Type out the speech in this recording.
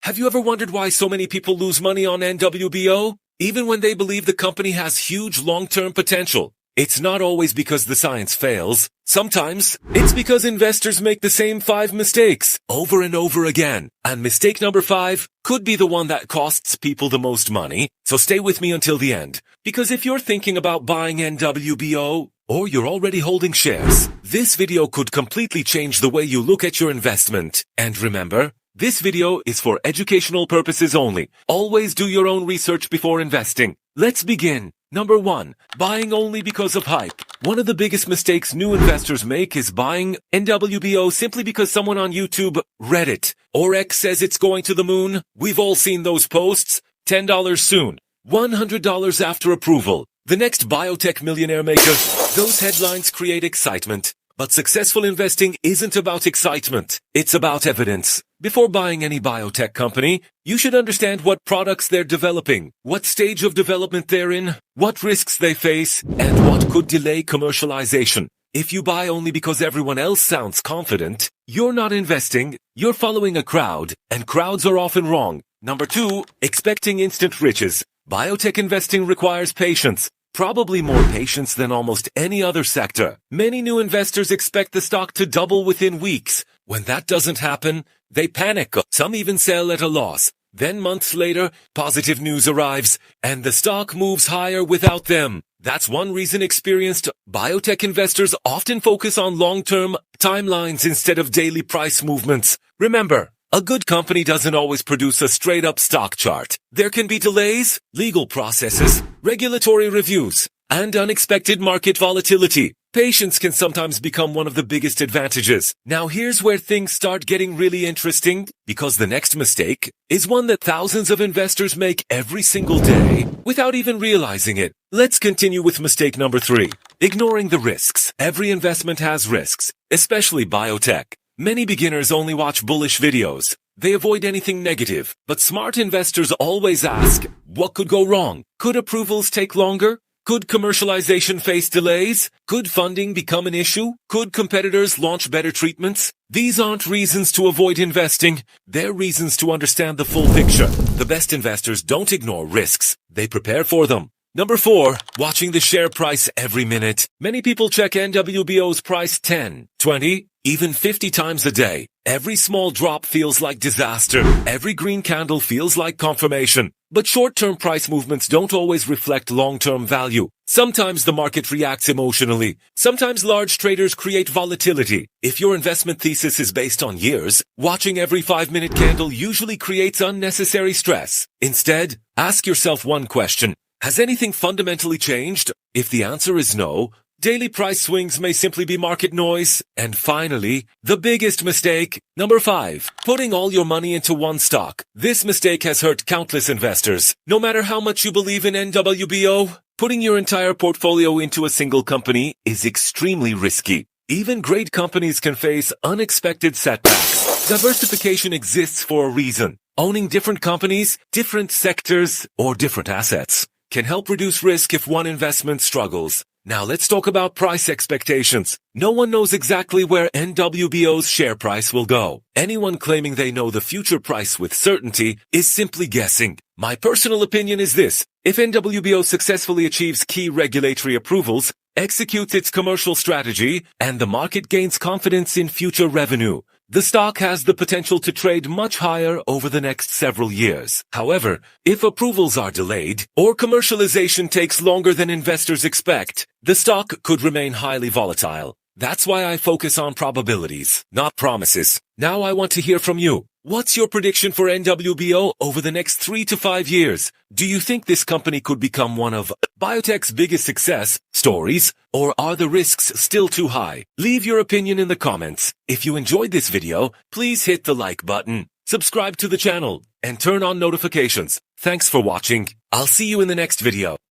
Have you ever wondered why so many people lose money on NWBO, even when they believe the company has huge long-term potential? It's not always because the science fails. Sometimes, it's because investors make the same 5 mistakes over and over again. And mistake number 5 could be the one that costs people the most money. So stay with me until the end. Because if you're thinking about buying NWBO, or you're already holding shares, this video could completely change the way you look at your investment. And remember, this video is for educational purposes only. Always do your own research before investing. Let's begin. Number 1. Buying only because of hype. One of the biggest mistakes new investors make is buying NWBO simply because someone on YouTube, Reddit, or X says it's going to the moon. We've all seen those posts. $10 soon. $100 after approval. The next biotech millionaire maker. Those headlines create excitement. But successful investing isn't about excitement. It's about evidence. Before buying any biotech company, you should understand what products they're developing, what stage of development they're in, what risks they face, and what could delay commercialization. If you buy only because everyone else sounds confident, you're not investing, you're following a crowd, and crowds are often wrong. Number 2, expecting instant riches. Biotech investing requires patience. Probably more patience than almost any other sector. Many new investors expect the stock to double within weeks. When that doesn't happen, they panic. Some even sell at a loss. Then months later, positive news arrives, and the stock moves higher without them. That's one reason experienced biotech investors often focus on long-term timelines instead of daily price movements. Remember, a good company doesn't always produce a straight-up stock chart. There can be delays, legal processes, regulatory reviews, and unexpected market volatility. Patience can sometimes become one of the biggest advantages. Now here's where things start getting really interesting, because the next mistake is one that thousands of investors make every single day without even realizing it. Let's continue with mistake number 3. Ignoring the risks. Every investment has risks, especially biotech. Many beginners only watch bullish videos. They avoid anything negative. But smart investors always ask, what could go wrong? Could approvals take longer? Could commercialization face delays? Could funding become an issue? Could competitors launch better treatments? These aren't reasons to avoid investing. They're reasons to understand the full picture. The best investors don't ignore risks. They prepare for them. Number 4, watching the share price every minute. Many people check NWBO's price 10, 20, even 50 times a day. Every small drop feels like disaster. Every green candle feels like confirmation. But short-term price movements don't always reflect long-term value. Sometimes the market reacts emotionally. Sometimes large traders create volatility. If your investment thesis is based on years, watching every 5-minute candle usually creates unnecessary stress. Instead, ask yourself one question. Has anything fundamentally changed? If the answer is no, daily price swings may simply be market noise. And finally, the biggest mistake, number 5, putting all your money into one stock. This mistake has hurt countless investors. No matter how much you believe in NWBO, putting your entire portfolio into a single company is extremely risky. Even great companies can face unexpected setbacks. Diversification exists for a reason. Owning different companies, different sectors, or different assets can help reduce risk if one investment struggles. Now let's talk about price expectations. No one knows exactly where NWBO's share price will go. Anyone claiming they know the future price with certainty is simply guessing. My personal opinion is this. If NWBO successfully achieves key regulatory approvals, executes its commercial strategy, and the market gains confidence in future revenue, the stock has the potential to trade much higher over the next several years. However, if approvals are delayed or commercialization takes longer than investors expect, the stock could remain highly volatile. That's why I focus on probabilities, not promises. Now I want to hear from you. What's your prediction for NWBO over the next 3 to 5 years? Do you think this company could become one of biotech's biggest success stories, or are the risks still too high? Leave your opinion in the comments. If you enjoyed this video, please hit the like button, subscribe to the channel, and turn on notifications. Thanks for watching. I'll see you in the next video.